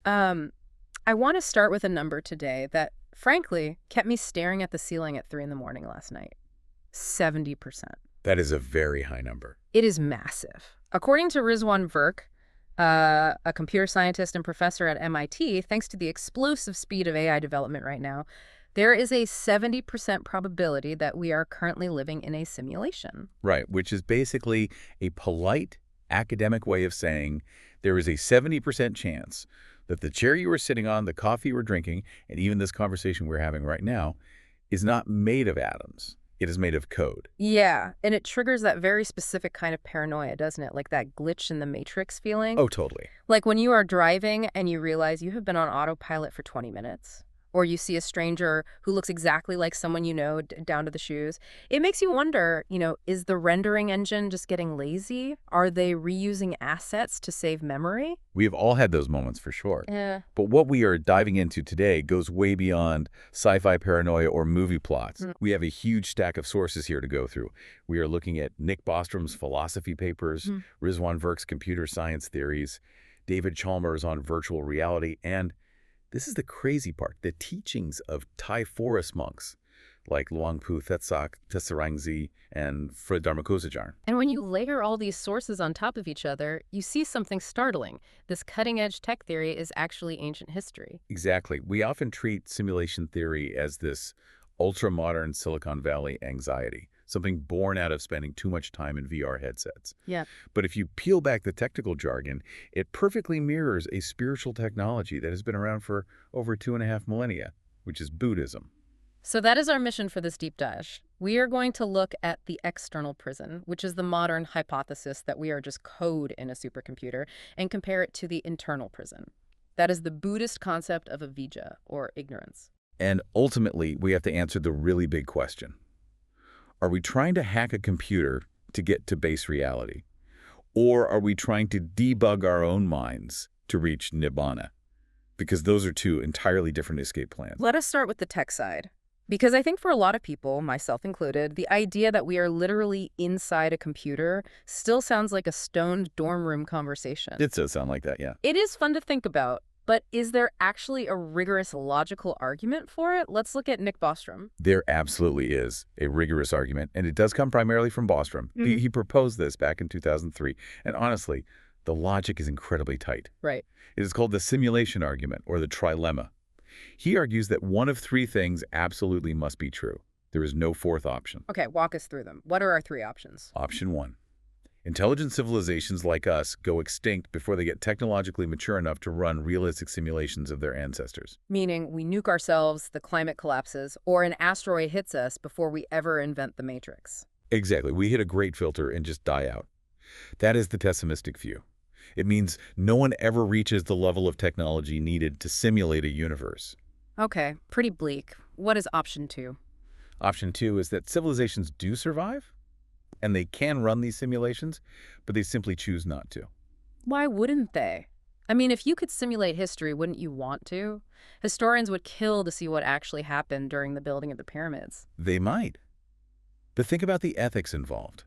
I want to start with a number today that, frankly, kept me staring at the ceiling at 3 in the morning last night. 70%. That is a very high number. It is massive. According to Rizwan Virk, a computer scientist and professor at MIT, thanks to the explosive speed of AI development right now, there is a 70% probability that we are currently living in a simulation. Right, which is basically a polite academic way of saying there is a 70% chance that the chair you were sitting on, the coffee you were drinking, and even this conversation we're having right now is not made of atoms. It is made of code. Yeah, and it triggers that very specific kind of paranoia, doesn't it? Like that glitch in the matrix feeling. Oh, totally. Like when you are driving and you realize you have been on autopilot for 20 minutes. Or you see a stranger who looks exactly like someone you know, down to the shoes. It makes you wonder, is the rendering engine just getting lazy? Are they reusing assets to save memory? We have all had those moments for sure. Yeah. But what we are diving into today goes way beyond sci-fi paranoia or movie plots. We have a huge stack of sources here to go through. We are looking at Nick Bostrom's philosophy papers, Rizwan Virk's computer science theories, David Chalmers on virtual reality, and this is the crazy part, the teachings of Thai forest monks like Luang Pu Thetsak, Tessarangzi, and Phra Dharmakosajern. And when you layer all these sources on top of each other, you see something startling. This cutting-edge tech theory is actually ancient history. Exactly. We often treat simulation theory as this ultra-modern Silicon Valley anxiety, something born out of spending too much time in VR headsets. Yeah. But if you peel back the technical jargon, it perfectly mirrors a spiritual technology that has been around for over 2.5 millennia, which is Buddhism. So that is our mission for this deep dive. We are going to look at the external prison, which is the modern hypothesis that we are just code in a supercomputer, and compare it to the internal prison. That is the Buddhist concept of avijja, or ignorance. And ultimately, we have to answer the really big question. Are we trying to hack a computer to get to base reality? Or are we trying to debug our own minds to reach nibbana? Because those are two entirely different escape plans. Let us start with the tech side. Because I think for a lot of people, myself included, the idea that we are literally inside a computer still sounds like a stoned dorm room conversation. It does sound like that, yeah. It is fun to think about. But is there actually a rigorous logical argument for it? Let's look at Nick Bostrom. There absolutely is a rigorous argument, and it does come primarily from Bostrom. He proposed this back in 2003, and honestly, the logic is incredibly tight. Right. It is called the simulation argument, or the trilemma. He argues that one of 3 things absolutely must be true. There is no fourth option. Okay, walk us through them. What are our 3 options? Option 1. Intelligent civilizations like us go extinct before they get technologically mature enough to run realistic simulations of their ancestors. Meaning we nuke ourselves, the climate collapses, or an asteroid hits us before we ever invent the Matrix. Exactly. We hit a great filter and just die out. That is the pessimistic view. It means no one ever reaches the level of technology needed to simulate a universe. Okay, pretty bleak. What is option 2? Option 2 is that civilizations do survive, and they can run these simulations, but they simply choose not to. Why wouldn't they? I mean, if you could simulate history, wouldn't you want to? Historians would kill to see what actually happened during the building of the pyramids. They might. But think about the ethics involved.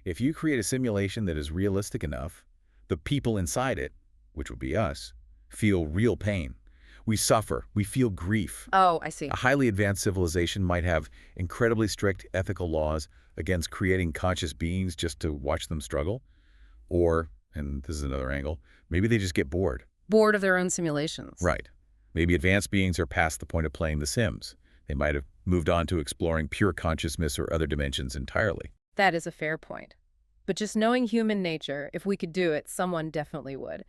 If you create a simulation that is realistic enough, the people inside it, which would be us, feel real pain. We suffer. We feel grief. Oh, I see. A highly advanced civilization might have incredibly strict ethical laws against creating conscious beings just to watch them struggle. Or, and this is another angle, maybe they just get bored. Bored of their own simulations. Right. Maybe advanced beings are past the point of playing The Sims. They might have moved on to exploring pure consciousness or other dimensions entirely. That is a fair point. But just knowing human nature, if we could do it, someone definitely would.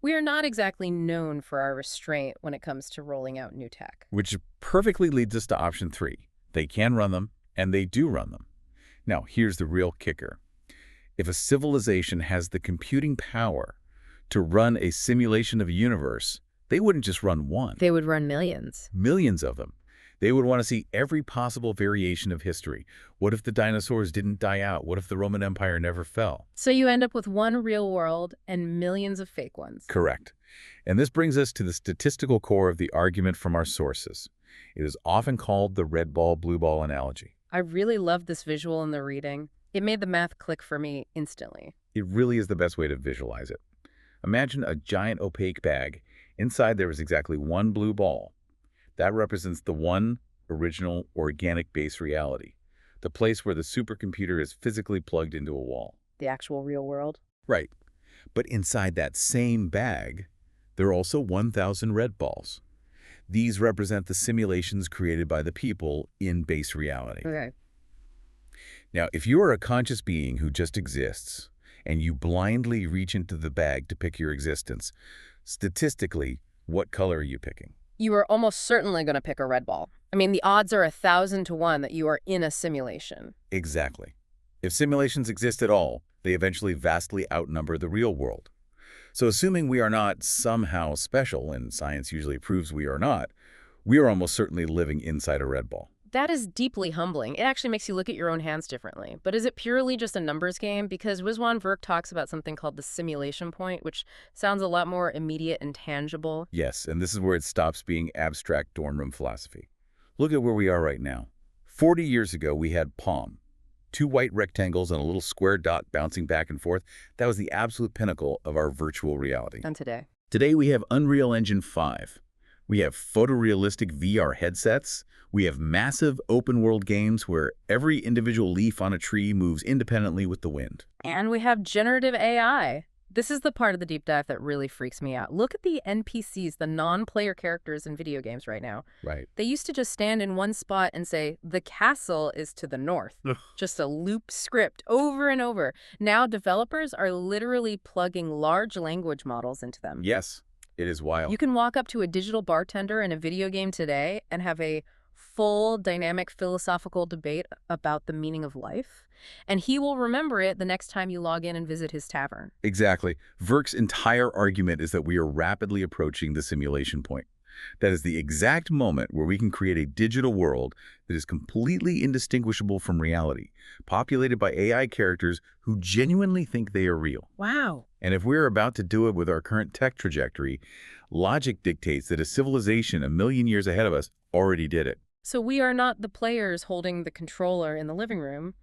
We are not exactly known for our restraint when it comes to rolling out new tech. Which perfectly leads us to option 3. They can run them, and they do run them. Now, here's the real kicker. If a civilization has the computing power to run a simulation of a universe, they wouldn't just run one. They would run millions. Millions of them. They would want to see every possible variation of history. What if the dinosaurs didn't die out? What if the Roman Empire never fell? So you end up with one real world and millions of fake ones. Correct. And this brings us to the statistical core of the argument from our sources. It is often called the red ball, blue ball analogy. I really loved this visual in the reading. It made the math click for me instantly. It really is the best way to visualize it. Imagine a giant opaque bag, Inside there is exactly one blue ball. That represents the one original organic base reality, the place where the supercomputer is physically plugged into a wall. The actual real world. Right. But inside that same bag, there are also 1,000 red balls. These represent the simulations created by the people in base reality. Okay. Now, if you are a conscious being who just exists, and you blindly reach into the bag to pick your existence, statistically, what color are you picking? You are almost certainly going to pick a red ball. I mean, the odds are 1,000 to 1 that you are in a simulation. Exactly. If simulations exist at all, they eventually vastly outnumber the real world. So assuming we are not somehow special, and science usually proves we are not, we are almost certainly living inside a red ball. That is deeply humbling. It actually makes you look at your own hands differently. But is it purely just a numbers game? Because Wiswan Virk talks about something called the simulation point, which sounds a lot more immediate and tangible. Yes, and this is where it stops being abstract dorm room philosophy. Look at where we are right now. 40 years ago, we had Palm. 2 white rectangles and a little square dot bouncing back and forth. That was the absolute pinnacle of our virtual reality. And today? Today, we have Unreal Engine 5. We have photorealistic VR headsets. We have massive open-world games where every individual leaf on a tree moves independently with the wind. And we have generative AI. This is the part of the deep dive that really freaks me out. Look at the NPCs, the non-player characters in video games right now. Right. They used to just stand in one spot and say, the castle is to the north. Just a loop script over and over. Now developers are literally plugging large language models into them. Yes, it is wild. You can walk up to a digital bartender in a video game today and have a full dynamic philosophical debate about the meaning of life, and he will remember it the next time you log in and visit his tavern. Exactly. Virk's entire argument is that we are rapidly approaching the simulation point. That is the exact moment where we can create a digital world that is completely indistinguishable from reality, populated by AI characters who genuinely think they are real. Wow. And if we're about to do it with our current tech trajectory, logic dictates that a civilization a million years ahead of us already did it. So we are not the players holding the controller in the living room.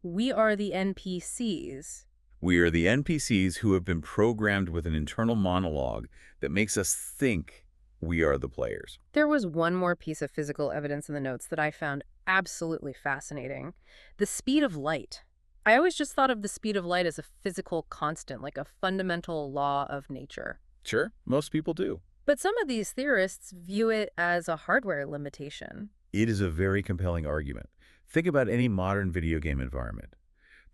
We are the NPCs. We are the NPCs who have been programmed with an internal monologue that makes us think we are the players. There was one more piece of physical evidence in the notes that I found absolutely fascinating. The speed of light. I always just thought of the speed of light as a physical constant, like a fundamental law of nature. Sure, most people do. But some of these theorists view it as a hardware limitation. It is a very compelling argument. Think about any modern video game environment.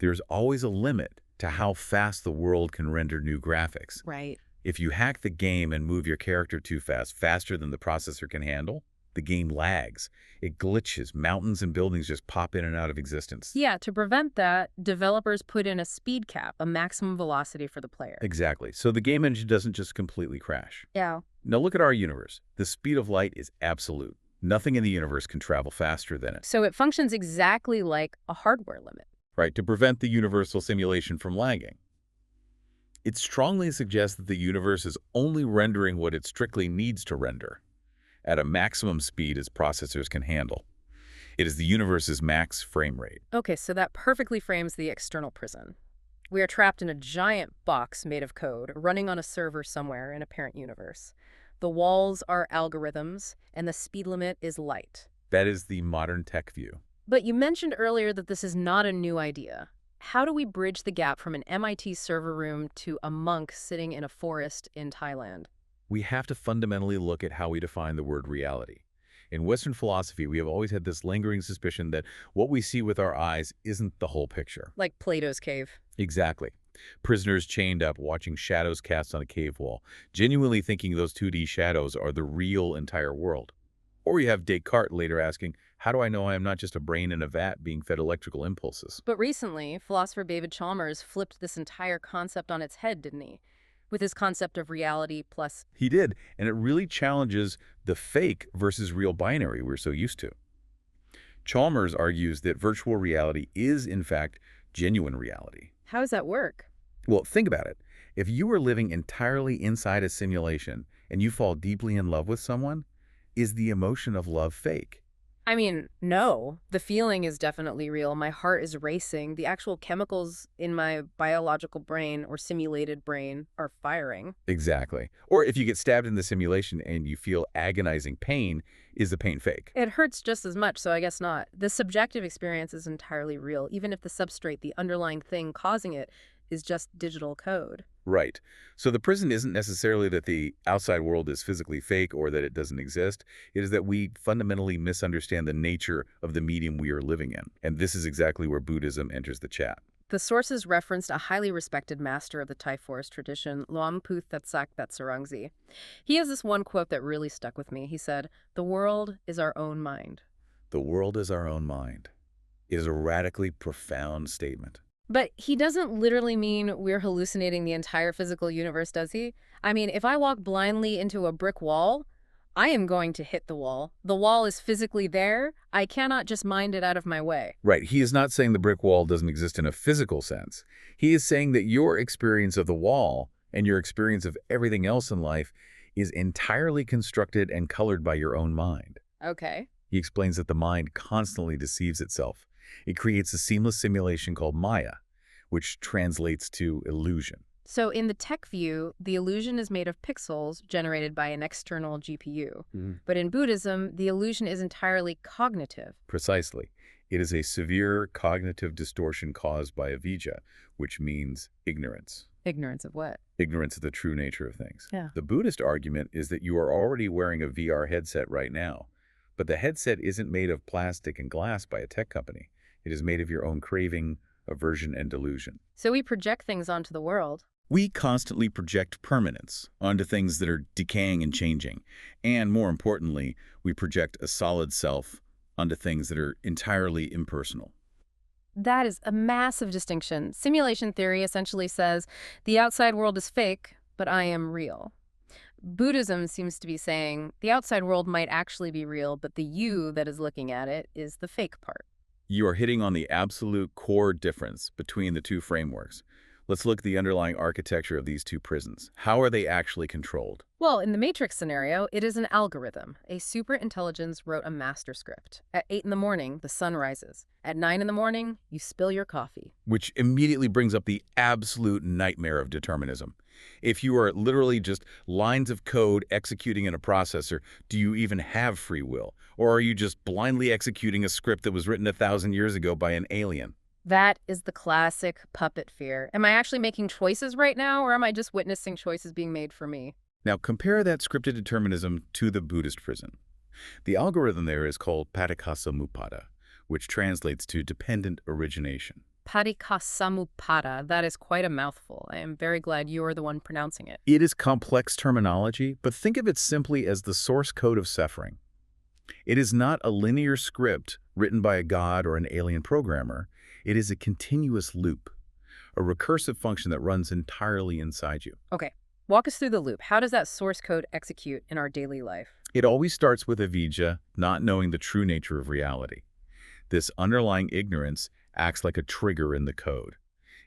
There's always a limit to how fast the world can render new graphics. Right. If you hack the game and move your character too fast, faster than the processor can handle, the game lags. It glitches. Mountains and buildings just pop in and out of existence. Yeah, to prevent that, developers put in a speed cap, a maximum velocity for the player. Exactly. So the game engine doesn't just completely crash. Yeah. Now look at our universe. The speed of light is absolute. Nothing in the universe can travel faster than it. So it functions exactly like a hardware limit. Right, to prevent the universal simulation from lagging. It strongly suggests that the universe is only rendering what it strictly needs to render, at a maximum speed as processors can handle. It is the universe's max frame rate. Okay, so that perfectly frames the external prison. We are trapped in a giant box made of code, running on a server somewhere in a parent universe. The walls are algorithms, and the speed limit is light. That is the modern tech view. But you mentioned earlier that this is not a new idea. How do we bridge the gap from an MIT server room to a monk sitting in a forest in Thailand? We have to fundamentally look at how we define the word reality. In Western philosophy, we have always had this lingering suspicion that what we see with our eyes isn't the whole picture. Like Plato's cave. Exactly. Prisoners chained up, watching shadows cast on a cave wall, genuinely thinking those 2D shadows are the real entire world. Or you have Descartes later asking, how do I know I am not just a brain in a vat being fed electrical impulses? But recently, philosopher David Chalmers flipped this entire concept on its head, didn't he? With his concept of reality plus... He did, and it really challenges the fake versus real binary we're so used to. Chalmers argues that virtual reality is, in fact, genuine reality. How does that work? Well, think about it. If you are living entirely inside a simulation and you fall deeply in love with someone, is the emotion of love fake? I mean, no. The feeling is definitely real. My heart is racing. The actual chemicals in my biological brain or simulated brain are firing. Exactly. Or if you get stabbed in the simulation and you feel agonizing pain, is the pain fake? It hurts just as much, so I guess not. The subjective experience is entirely real, even if the substrate, the underlying thing causing it, is just digital code. Right. So the prison isn't necessarily that the outside world is physically fake or that it doesn't exist. It is that we fundamentally misunderstand the nature of the medium we are living in. And this is exactly where Buddhism enters the chat. The sources referenced a highly respected master of the Thai forest tradition, Luang-pu Thatsak Thatsarangzi. He has this one quote that really stuck with me. He said, "The world is our own mind." The world is our own mind. It is a radically profound statement. But he doesn't literally mean we're hallucinating the entire physical universe, does he? I mean, if I walk blindly into a brick wall, I am going to hit the wall. The wall is physically there. I cannot just mind it out of my way. Right. He is not saying the brick wall doesn't exist in a physical sense. He is saying that your experience of the wall and your experience of everything else in life is entirely constructed and colored by your own mind. Okay. He explains that the mind constantly deceives itself. It creates a seamless simulation called Maya, which translates to illusion. So in the tech view, the illusion is made of pixels generated by an external GPU. But in Buddhism, the illusion is entirely cognitive. Precisely. It is a severe cognitive distortion caused by avijja, which means ignorance. Ignorance of what? Ignorance of the true nature of things. Yeah. The Buddhist argument is that you are already wearing a VR headset right now, but the headset isn't made of plastic and glass by a tech company. It is made of your own craving, aversion, and delusion. So we project things onto the world. We constantly project permanence onto things that are decaying and changing. And more importantly, we project a solid self onto things that are entirely impersonal. That is a massive distinction. Simulation theory essentially says the outside world is fake, but I am real. Buddhism seems to be saying the outside world might actually be real, but the you that is looking at it is the fake part. You are hitting on the absolute core difference between the two frameworks. Let's look at the underlying architecture of these two prisons. How are they actually controlled? Well, in the Matrix scenario, it is an algorithm. A superintelligence wrote a master script. At 8 in the morning, the sun rises. At 9 in the morning, you spill your coffee. Which immediately brings up the absolute nightmare of determinism. If you are literally just lines of code executing in a processor, do you even have free will? Or are you just blindly executing a script that was written 1,000 years ago by an alien? That is the classic puppet fear. Am I actually making choices right now, or am I just witnessing choices being made for me? Now compare that scripted determinism to the Buddhist prison. The algorithm there is called paticcasamuppada, which translates to dependent origination. Paticcasamuppada, that is quite a mouthful. I am very glad you are the one pronouncing it. It is complex terminology, but think of it simply as the source code of suffering. It is not a linear script written by a god or an alien programmer. It is a continuous loop, a recursive function that runs entirely inside you. Okay, walk us through the loop. How does that source code execute in our daily life? It always starts with avijja, not knowing the true nature of reality. This underlying ignorance acts like a trigger in the code.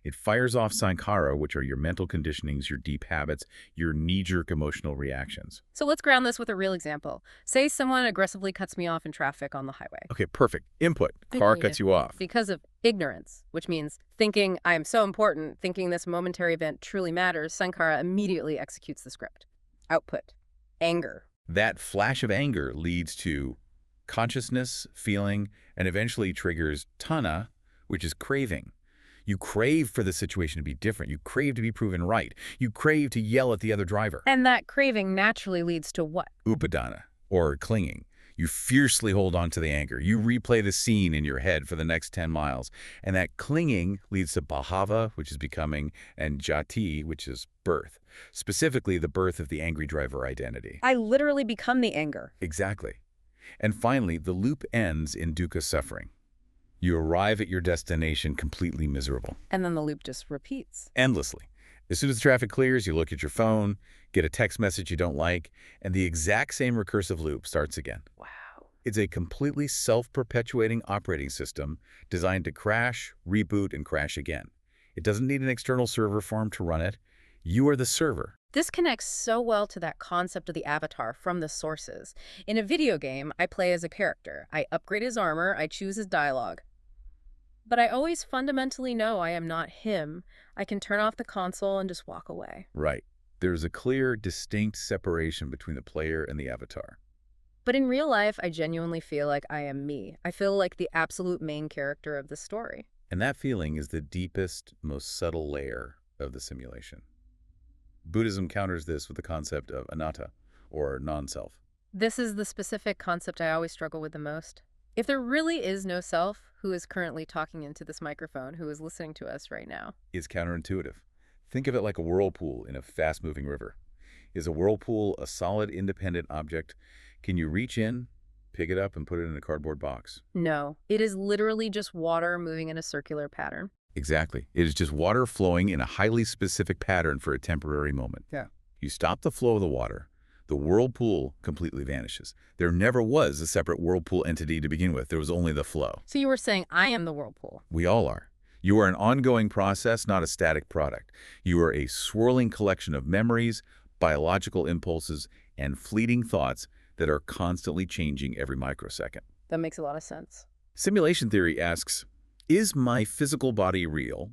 It fires off sankhara, which are your mental conditionings, your deep habits, your knee-jerk emotional reactions. So let's ground this with a real example. Say someone aggressively cuts me off in traffic on the highway. Okay, perfect. Input. Car cuts you off. Because of ignorance, which means thinking I am so important, thinking this momentary event truly matters, sankhara immediately executes the script. Output. Anger. That flash of anger leads to consciousness, feeling, and eventually triggers tanha, which is craving. You crave for the situation to be different. You crave to be proven right. You crave to yell at the other driver. And that craving naturally leads to what? Upadana, or clinging. You fiercely hold on to the anger. You replay the scene in your head for the next 10 miles. And that clinging leads to bhava, which is becoming, and jati, which is birth. Specifically, the birth of the angry driver identity. I literally become the anger. Exactly. And finally, the loop ends in dukkha suffering. You arrive at your destination completely miserable. And then the loop just repeats. Endlessly. As soon as the traffic clears, you look at your phone, get a text message you don't like, and the exact same recursive loop starts again. Wow. It's a completely self-perpetuating operating system designed to crash, reboot, and crash again. It doesn't need an external server farm to run it. You are the server. This connects so well to that concept of the avatar from the sources. In a video game, I play as a character. I upgrade his armor, I choose his dialogue. But I always fundamentally know I am not him. I can turn off the console and just walk away. Right. There's a clear, distinct separation between the player and the avatar. But in real life, I genuinely feel like I am me. I feel like the absolute main character of the story. And that feeling is the deepest, most subtle layer of the simulation. Buddhism counters this with the concept of anatta, or non-self. This is the specific concept I always struggle with the most. If there really is no self, who is currently talking into this microphone, who is listening to us right now? Is counterintuitive. Think of it like a whirlpool in a fast-moving river. Is a whirlpool a solid, independent object? Can you reach in, pick it up, and put it in a cardboard box? No, it is literally just water moving in a circular pattern. Exactly. It is just water flowing in a highly specific pattern for a temporary moment. Yeah. You stop the flow of the water, the whirlpool completely vanishes. There never was a separate whirlpool entity to begin with. There was only the flow. So you were saying I am the whirlpool. We all are. You are an ongoing process, not a static product. You are a swirling collection of memories, biological impulses, and fleeting thoughts that are constantly changing every microsecond. That makes a lot of sense. Simulation theory asks, is my physical body real?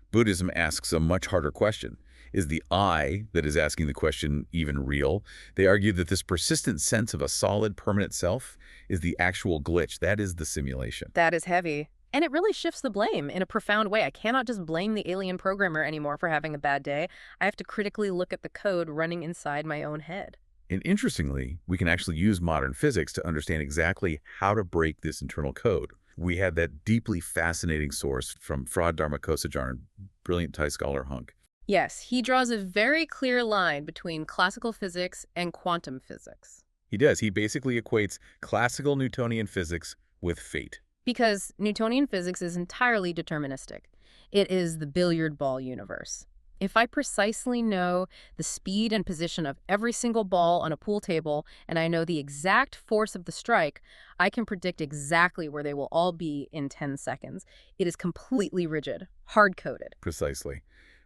Buddhism asks a much harder question. Is the I that is asking the question even real? They argue that this persistent sense of a solid, permanent self is the actual glitch. That is the simulation. That is heavy. And it really shifts the blame in a profound way. I cannot just blame the alien programmer anymore for having a bad day. I have to critically look at the code running inside my own head. And interestingly, we can actually use modern physics to understand exactly how to break this internal code. We had that deeply fascinating source from Fra Dharma Kosajarn, brilliant Thai scholar Hunk. Yes, he draws a very clear line between classical physics and quantum physics. He does. He basically equates classical Newtonian physics with fate. Because Newtonian physics is entirely deterministic. It is the billiard ball universe. If I precisely know the speed and position of every single ball on a pool table, and I know the exact force of the strike, I can predict exactly where they will all be in 10 seconds. It is completely rigid, hard-coded. Precisely.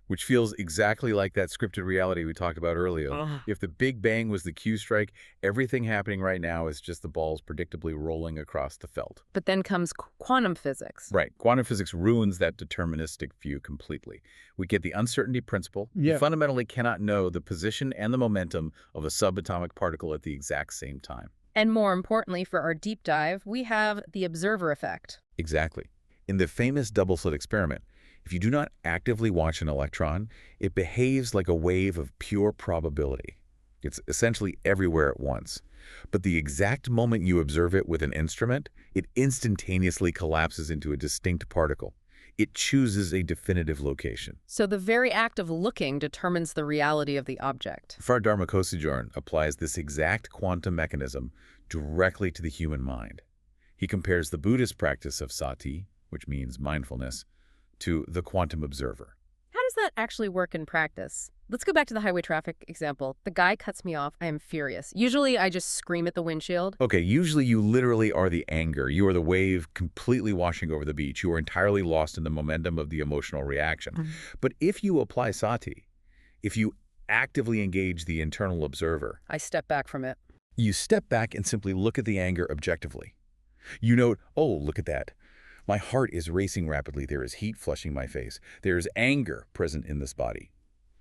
Which feels exactly like that scripted reality we talked about earlier. If the Big Bang was the cue strike, everything happening right now is just the balls predictably rolling across the felt. But then comes quantum physics. Right. Quantum physics ruins that deterministic view completely. We get the uncertainty principle. Yeah. You fundamentally cannot know the position and the momentum of a subatomic particle at the exact same time. And more importantly, for our deep dive, we have the observer effect. Exactly. In the famous double-slit experiment, if you do not actively watch an electron, it behaves like a wave of pure probability. It's essentially everywhere at once. But the exact moment you observe it with an instrument, it instantaneously collapses into a distinct particle. It chooses a definitive location. So the very act of looking determines the reality of the object. Fra Dharma Kosajarn applies this exact quantum mechanism directly to the human mind. He compares the Buddhist practice of sati, which means mindfulness, to the quantum observer. How does that actually work in practice? Let's go back to the highway traffic example. The guy cuts me off. I am furious. Usually I just scream at the windshield. Okay, usually you literally are the anger. You are the wave completely washing over the beach. You are entirely lost in the momentum of the emotional reaction. But if you apply sati, if you actively engage the internal observer, I step back from it. you step back and simply look at the anger objectively. You note, oh, look at that. My heart is racing rapidly. There is heat flushing my face. There is anger present in this body.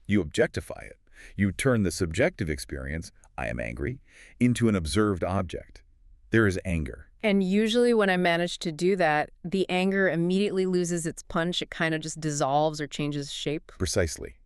You objectify it. You turn the subjective experience, I am angry, into an observed object. There is anger. And usually when I manage to do that, the anger immediately loses its punch. It kind of just dissolves or changes shape. Precisely.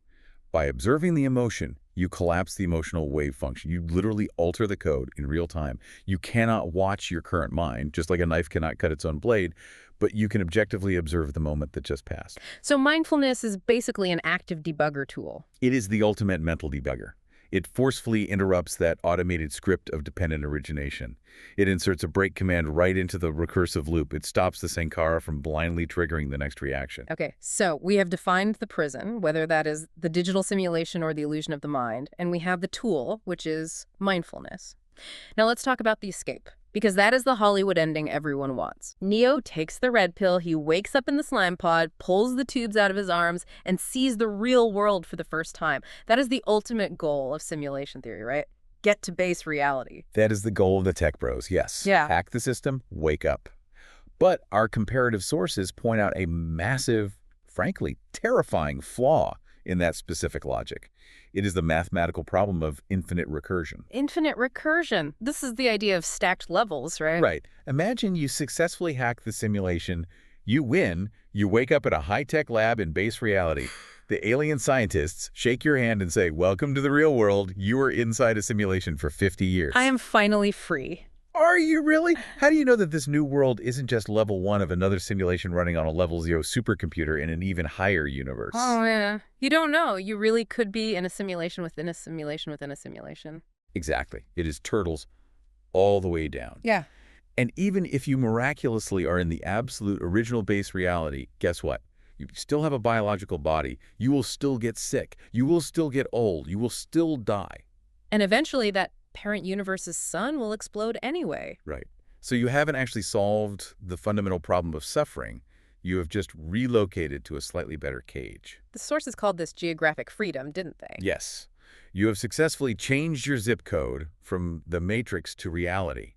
By observing the emotion, you collapse the emotional wave function. You literally alter the code in real time. You cannot watch your current mind, just like a knife cannot cut its own blade, but you can objectively observe the moment that just passed. So mindfulness is basically an active debugger tool. It is the ultimate mental debugger. It forcefully interrupts that automated script of dependent origination. It inserts a break command right into the recursive loop. It stops the Sankara from blindly triggering the next reaction. Okay, so we have defined the prison, whether that is the digital simulation or the illusion of the mind, and we have the tool, which is mindfulness. Now let's talk about the escape. Because that is the Hollywood ending everyone wants. Neo takes the red pill, he wakes up in the slime pod, pulls the tubes out of his arms, and sees the real world for the first time. That is the ultimate goal of simulation theory, right? Get to base reality. That is the goal of the tech bros, yes. Yeah. Hack the system, wake up. But our comparative sources point out a massive, frankly, terrifying flaw in that specific logic. It is the mathematical problem of infinite recursion. Infinite recursion. This is the idea of stacked levels, right? Right. Imagine you successfully hack the simulation, you win, you wake up at a high-tech lab in base reality. The alien scientists shake your hand and say, "Welcome to the real world. You were inside a simulation for 50 years. I am finally free. Are you really? How do you know that this new world isn't just level 1 of another simulation running on a level 0 supercomputer in an even higher universe? Oh, yeah. You don't know. You really could be in a simulation within a simulation within a simulation. Exactly. It is turtles all the way down. Yeah. And even if you miraculously are in the absolute original base reality, guess what? You still have a biological body. You will still get sick. You will still get old. You will still die. And eventually that parent universe's sun will explode anyway. Right. So you haven't actually solved the fundamental problem of suffering. You have just relocated to a slightly better cage. The sources called this geographic freedom, didn't they? Yes. You have successfully changed your zip code from the matrix to reality.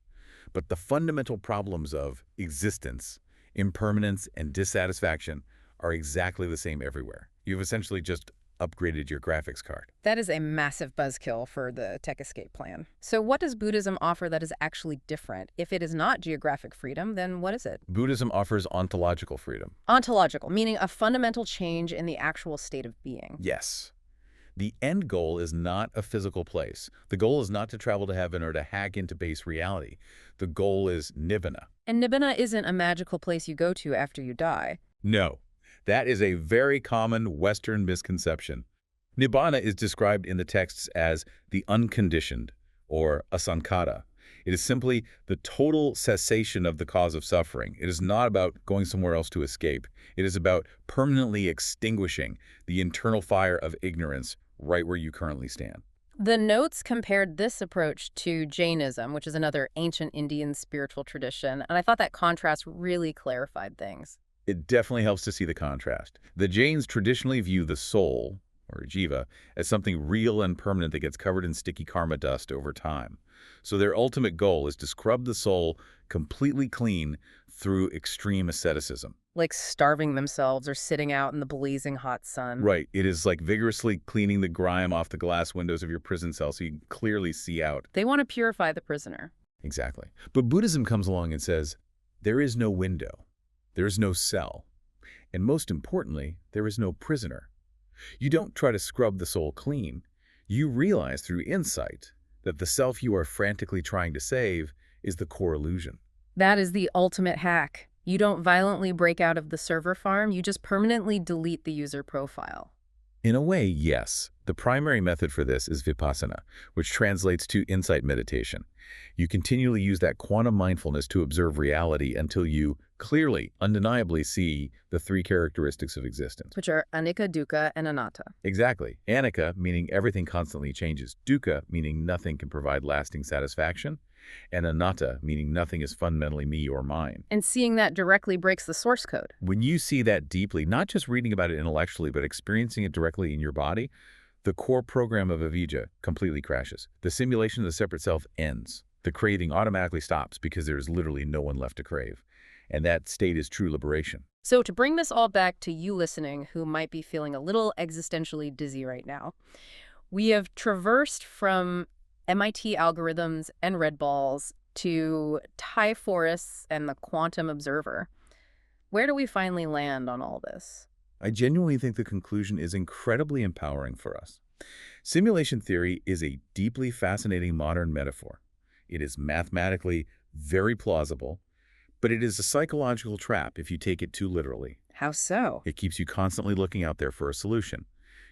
But the fundamental problems of existence, impermanence, and dissatisfaction are exactly the same everywhere. You've essentially just upgraded your graphics card. That is a massive buzzkill for the tech escape plan. So what does Buddhism offer that is actually different? If it is not geographic freedom, then what is it? Buddhism offers ontological freedom. Ontological, meaning a fundamental change in the actual state of being. Yes. The end goal is not a physical place. The goal is not to travel to heaven or to hack into base reality. The goal is nibbana. And nibbana isn't a magical place you go to after you die. No. That is a very common Western misconception. Nibbana is described in the texts as the unconditioned, or asankhata. It is simply the total cessation of the cause of suffering. It is not about going somewhere else to escape. It is about permanently extinguishing the internal fire of ignorance right where you currently stand. The notes compared this approach to Jainism, which is another ancient Indian spiritual tradition, and I thought that contrast really clarified things. It definitely helps to see the contrast. The Jains traditionally view the soul, or jiva, as something real and permanent that gets covered in sticky karma dust over time. So their ultimate goal is to scrub the soul completely clean through extreme asceticism. Like starving themselves or sitting out in the blazing hot sun. Right. It is like vigorously cleaning the grime off the glass windows of your prison cell so you can clearly see out. They want to purify the prisoner. Exactly. But Buddhism comes along and says, there is no window. There is no cell. And most importantly, there is no prisoner. You don't try to scrub the soul clean. You realize through insight that the self you are frantically trying to save is the core illusion. That is the ultimate hack. You don't violently break out of the server farm, you just permanently delete the user profile. In a way, yes. The primary method for this is vipassana, which translates to insight meditation. You continually use that quantum mindfulness to observe reality until you clearly, undeniably see the three characteristics of existence. Which are anicca, dukkha, and anatta. Exactly. Anicca, meaning everything constantly changes. Dukkha, meaning nothing can provide lasting satisfaction. And anatta, meaning nothing is fundamentally me or mine. And seeing that directly breaks the source code. When you see that deeply, not just reading about it intellectually, but experiencing it directly in your body, the core program of avijja completely crashes. The simulation of the separate self ends. The craving automatically stops because there is literally no one left to crave. And that state is true liberation. So to bring this all back to you listening who might be feeling a little existentially dizzy right now, we have traversed from MIT algorithms and red balls to Thai forests and the quantum observer. Where do we finally land on all this? I genuinely think the conclusion is incredibly empowering for us. Simulation theory is a deeply fascinating modern metaphor. It is mathematically very plausible, but it is a psychological trap if you take it too literally. How so? It keeps you constantly looking out there for a solution.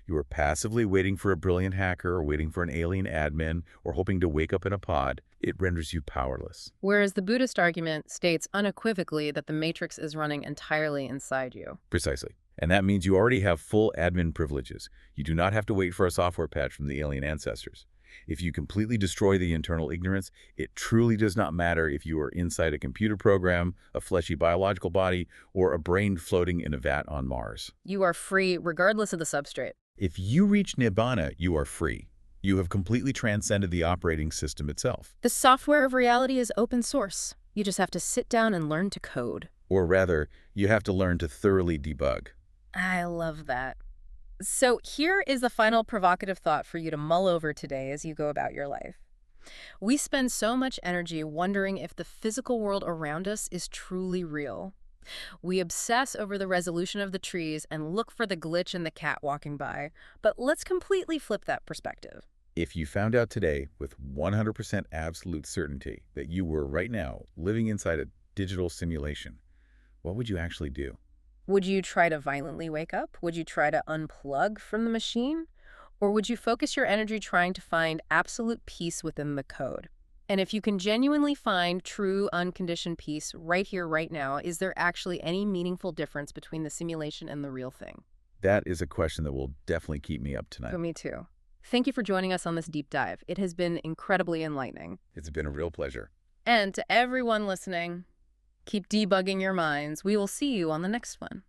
You are passively waiting for a brilliant hacker or waiting for an alien admin or hoping to wake up in a pod. It renders you powerless. Whereas the Buddhist argument states unequivocally that the matrix is running entirely inside you. Precisely. And that means you already have full admin privileges. You do not have to wait for a software patch from the alien ancestors. If you completely destroy the internal ignorance, it truly does not matter if you are inside a computer program, a fleshy biological body, or a brain floating in a vat on Mars. You are free regardless of the substrate. If you reach Nibbana, you are free. You have completely transcended the operating system itself. The software of reality is open source. You just have to sit down and learn to code. Or rather, you have to learn to thoroughly debug. I love that. So here is the final provocative thought for you to mull over today as you go about your life. We spend so much energy wondering if the physical world around us is truly real. We obsess over the resolution of the trees and look for the glitch in the cat walking by. But let's completely flip that perspective. If you found out today with 100% absolute certainty that you were right now living inside a digital simulation, what would you actually do? Would you try to violently wake up? Would you try to unplug from the machine? Or would you focus your energy trying to find absolute peace within the code? And if you can genuinely find true, unconditioned peace right here, right now, is there actually any meaningful difference between the simulation and the real thing? That is a question that will definitely keep me up tonight. Oh, me too. Thank you for joining us on this deep dive. It has been incredibly enlightening. It's been a real pleasure. And to everyone listening, keep debugging your minds. We will see you on the next one.